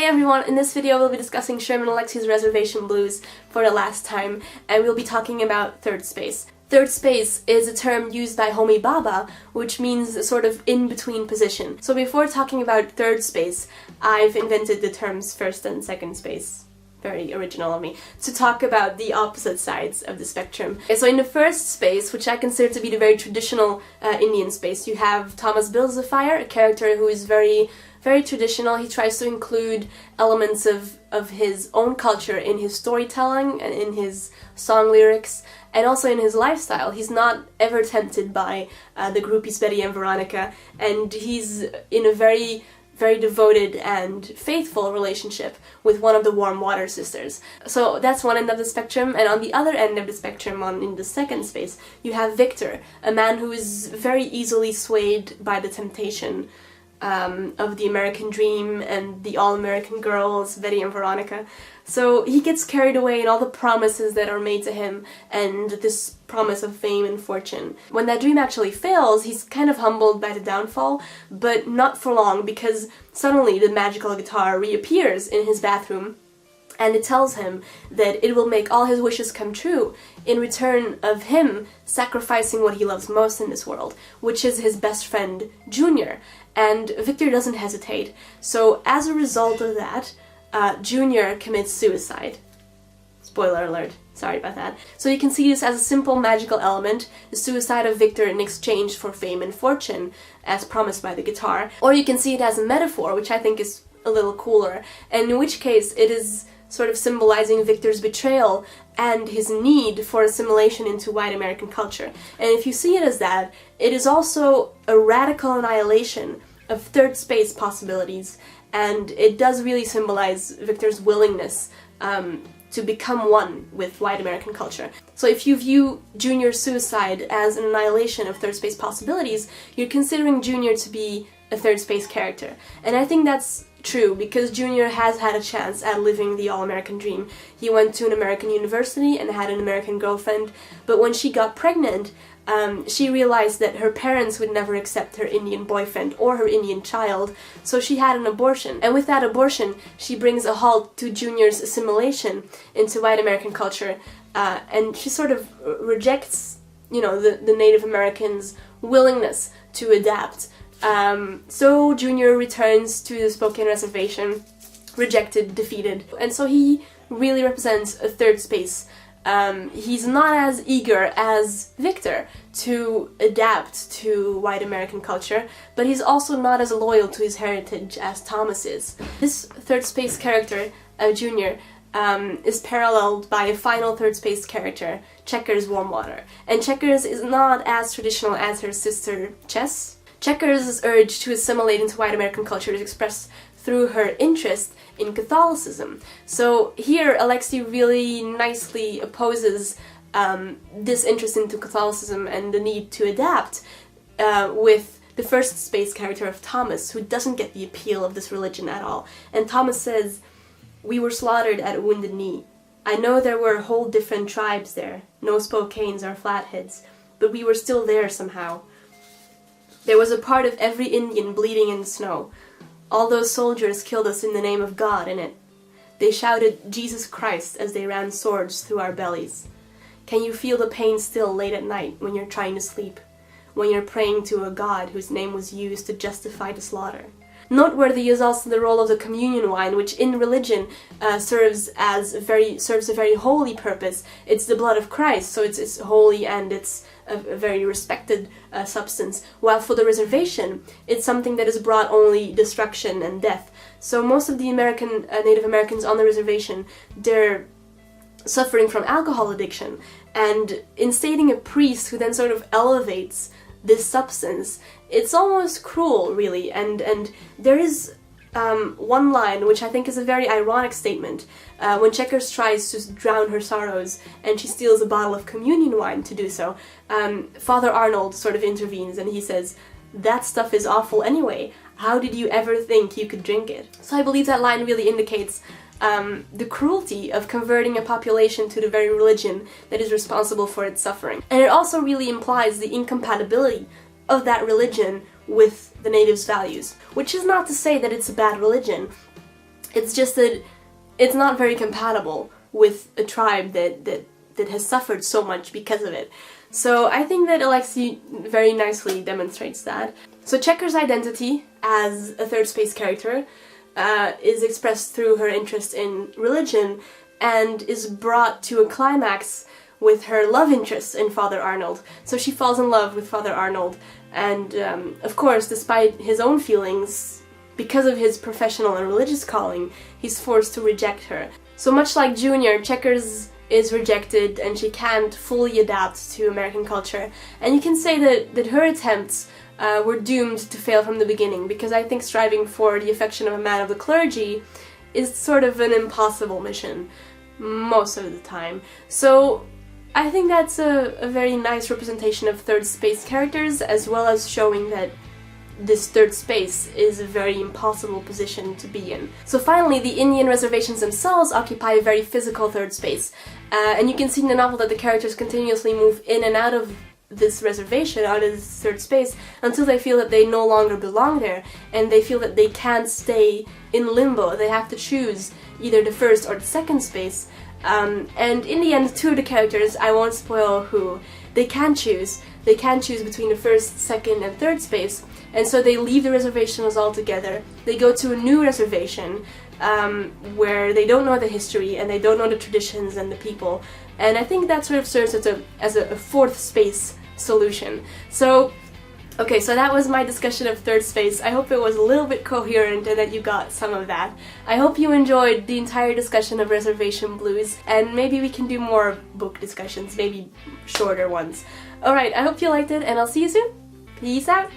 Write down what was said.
Hey everyone, in this video we'll be discussing Sherman Alexie's Reservation Blues for the last time, and we'll be talking about third space. Third space is a term used by Homi Bhabha, which means a sort of in-between position. So before talking about third space, I've invented the terms first and second space. Very original of me, to talk about the opposite sides of the spectrum. So in the first space, which I consider to be the very traditional Indian space, you have Thomas Bilzafire, a character who is very traditional. He tries to include elements of his own culture in his storytelling and in his song lyrics, and also in his lifestyle. He's not ever tempted by the groupies Betty and Veronica, and he's in a very devoted and faithful relationship with one of the Warm Water sisters. So that's one end of the spectrum, and on the other end of the spectrum, in the second space, you have Victor, a man who is very easily swayed by the temptation of the American dream and the all-American girls, Betty and Veronica. So he gets carried away in all the promises that are made to him and this promise of fame and fortune. When that dream actually fails, he's kind of humbled by the downfall, but not for long, because suddenly the magical guitar reappears in his bathroom, and it tells him that it will make all his wishes come true in return of him sacrificing what he loves most in this world, which is his best friend, Junior. And Victor doesn't hesitate. So as a result of that, Junior commits suicide. Spoiler alert, sorry about that. So you can see this as a simple magical element, the suicide of Victor in exchange for fame and fortune, as promised by the guitar. Or you can see it as a metaphor, which I think is a little cooler, and in which case it is sort of symbolizing Victor's betrayal and his need for assimilation into white American culture. And if you see it as that, it is also a radical annihilation of third space possibilities, and it does really symbolize Victor's willingness to become one with white American culture. So if you view Junior's suicide as an annihilation of third space possibilities, you're considering Junior to be a third space character. And I think that's true, because Junior has had a chance at living the all-American dream. He went to an American university and had an American girlfriend, but when she got pregnant, she realized that her parents would never accept her Indian boyfriend or her Indian child, so she had an abortion. And with that abortion, she brings a halt to Junior's assimilation into white American culture, and she sort of rejects, the Native Americans' willingness to adapt. So Junior returns to the Spokane Reservation, rejected, defeated, and so he really represents a third space. He's not as eager as Victor to adapt to white American culture, but he's also not as loyal to his heritage as Thomas is. This third space character, Junior, is paralleled by a final third space character, Checkers Warm Water. And Checkers is not as traditional as her sister Chess. Checkers' urge to assimilate into white American culture is expressed through her interest in Catholicism. So here Alexie really nicely opposes this interest into Catholicism and the need to adapt with the first space character of Thomas, who doesn't get the appeal of this religion at all. And Thomas says, "We were slaughtered at Wounded Knee. I know there were whole different tribes there, no Spokanes or Flatheads, but we were still there somehow. There was a part of every Indian bleeding in the snow. All those soldiers killed us in the name of God in it. They shouted, 'Jesus Christ,' as they ran swords through our bellies. Can you feel the pain still late at night when you're trying to sleep? When you're praying to a God whose name was used to justify the slaughter?" Noteworthy is also the role of the communion wine, which in religion serves a very holy purpose. It's the blood of Christ, so it's holy and it's a very respected substance, while for the reservation, it's something that has brought only destruction and death. So most of the Native Americans on the reservation, they're suffering from alcohol addiction, and instating a priest who then sort of elevates this substance, it's almost cruel, really. And there is one line which I think is a very ironic statement, when Checkers tries to drown her sorrows and she steals a bottle of communion wine to do so. Father Arnold sort of intervenes and he says, "That stuff is awful anyway. How did you ever think you could drink it?" So I believe that line really indicates the cruelty of converting a population to the very religion that is responsible for its suffering. And it also really implies the incompatibility of that religion with the natives' values, which is not to say that it's a bad religion. It's just that it's not very compatible with a tribe that has suffered so much because of it. So I think that Alexei very nicely demonstrates that. So Checker's identity as a third space character is expressed through her interest in religion and is brought to a climax with her love interest in Father Arnold. So she falls in love with Father Arnold, and of course, despite his own feelings, because of his professional and religious calling, he's forced to reject her. So much like Junior, Checkers is rejected and she can't fully adapt to American culture. And you can say that her attempts were doomed to fail from the beginning, because I think striving for the affection of a man of the clergy is sort of an impossible mission most of the time. So I think that's a very nice representation of third space characters, as well as showing that this third space is a very impossible position to be in. So finally, the Indian reservations themselves occupy a very physical third space. And you can see in the novel that the characters continuously move in and out of this reservation, out of this third space, until they feel that they no longer belong there, and they feel that they can't stay in limbo. They have to choose either the first or the second space. And in the end, two of the characters, I won't spoil who, they can choose. They can choose between the first, second, and third space, and so they leave the reservations altogether. They go to a new reservation where they don't know the history and they don't know the traditions and the people. And I think that sort of serves as a fourth space solution. So, okay, so that was my discussion of third space. I hope it was a little bit coherent and that you got some of that. I hope you enjoyed the entire discussion of Reservation Blues, and maybe we can do more book discussions, maybe shorter ones. Alright, I hope you liked it, and I'll see you soon. Peace out!